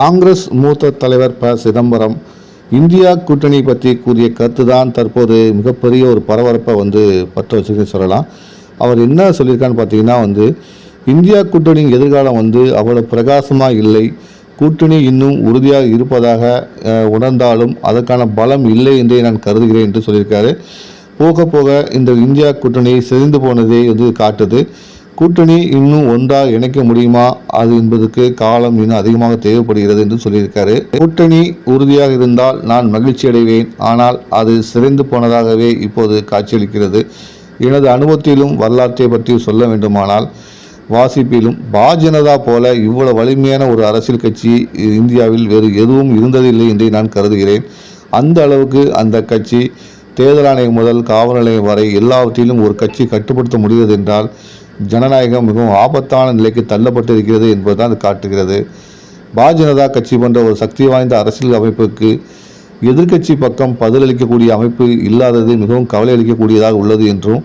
காங்கிரஸ் மூத்த தலைவர் ப. சிதம்பரம் இந்தியா கூட்டணி பற்றி கூறிய கருத்து தான் தற்போது மிகப்பெரிய ஒரு பரபரப்பை பற்ற வச்சுருக்குன்னு சொல்லலாம். அவர் என்ன சொல்லியிருக்கான்னு பார்த்தீங்கன்னா இந்தியா கூட்டணியின் எதிர்காலம் அவ்வளோ பிரகாசமாக இல்லை, கூட்டணி இன்னும் உறுதியாக இருப்பதாக உணர்ந்தாலும் அதற்கான பலம் இல்லை என்றே நான் கருதுகிறேன் என்று சொல்லியிருக்காரு. போக போக இந்த இந்தியா கூட்டணி சிதைந்து போனதே காட்டுது. கூட்டணி இன்னும் ஒன்றாக இணைக்க முடியுமா அது என்பதற்கு காலம் இன்னும் அதிகமாக தேவைப்படுகிறது என்று சொல்லியிருக்காரு. கூட்டணி உறுதியாக இருந்தால் நான் மகிழ்ச்சி அடைவேன், ஆனால் அது சிதைந்து போனதாகவே இப்போது காட்சியளிக்கிறது. எனது அனுபவத்திலும் வரலாற்றை பற்றி சொல்ல வேண்டுமானால் வாசிப்பிலும் பாஜனதா போல இவ்வளவு வலிமையான ஒரு அரசியல் கட்சி இந்தியாவில் வேறு எதுவும் இருந்ததில்லை என்றே நான் கருதுகிறேன். அந்த அளவுக்கு அந்த கட்சி தேர்தல் ஆணையம் முதல் காவல் நிலையம் வரை எல்லாவற்றிலும் ஒரு கட்சி கட்டுப்படுத்த முடிகிறது என்றால் ஜனநாயகம் மிகவும் ஆபத்தான நிலைக்கு தள்ளப்பட்டிருக்கிறது என்பதுதான் அது காட்டுகிறது. பாஜனதா கட்சி போன்ற ஒரு சக்தி வாய்ந்த அரசியல் அமைப்புக்கு எதிர்க்கட்சி பக்கம் பதிலளிக்கக்கூடிய அமைப்பு இல்லாதது மிகவும் கவலை அளிக்கக்கூடியதாக உள்ளது என்றும்,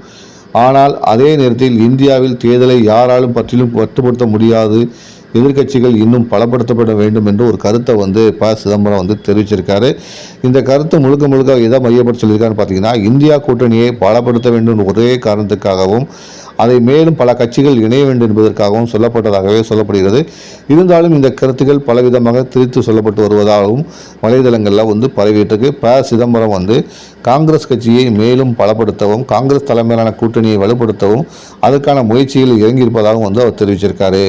ஆனால் அதே நேரத்தில் இந்தியாவில் தேர்தலை யாராலும் பற்றிலும் கட்டுப்படுத்த முடியாது, எதிர்க்கட்சிகள் இன்னும் பலப்படுத்தப்பட வேண்டும் என்று ஒரு கருத்தை ப. சிதம்பரம் தெரிவிச்சிருக்காரு. இந்த கருத்து முழுக்க முழுக்க எதை மையப்படுத்தி சொல்லியிருக்காருன்னு பார்த்தீங்கன்னா, இந்தியா கூட்டணியை பலப்படுத்த வேண்டும் ஒரே காரணத்துக்காகவும் அதை மேலும் பல கட்சிகள் இணைய வேண்டும் என்பதற்காகவும் சொல்லப்பட்டதாகவே சொல்லப்படுகிறது. இருந்தாலும் இந்த கருத்துக்கள் பலவிதமாக திரித்து சொல்லப்பட்டு வருவதாகவும் வலைதளங்களில் பரவிட்டு ப. சிதம்பரம் காங்கிரஸ் கட்சியை மேலும் பலப்படுத்தவும் காங்கிரஸ் தலைமையிலான கூட்டணியை வலுப்படுத்தவும் அதற்கான முயற்சியில் இறங்கியிருப்பதாகவும் அவர் தெரிவிச்சிருக்காரு.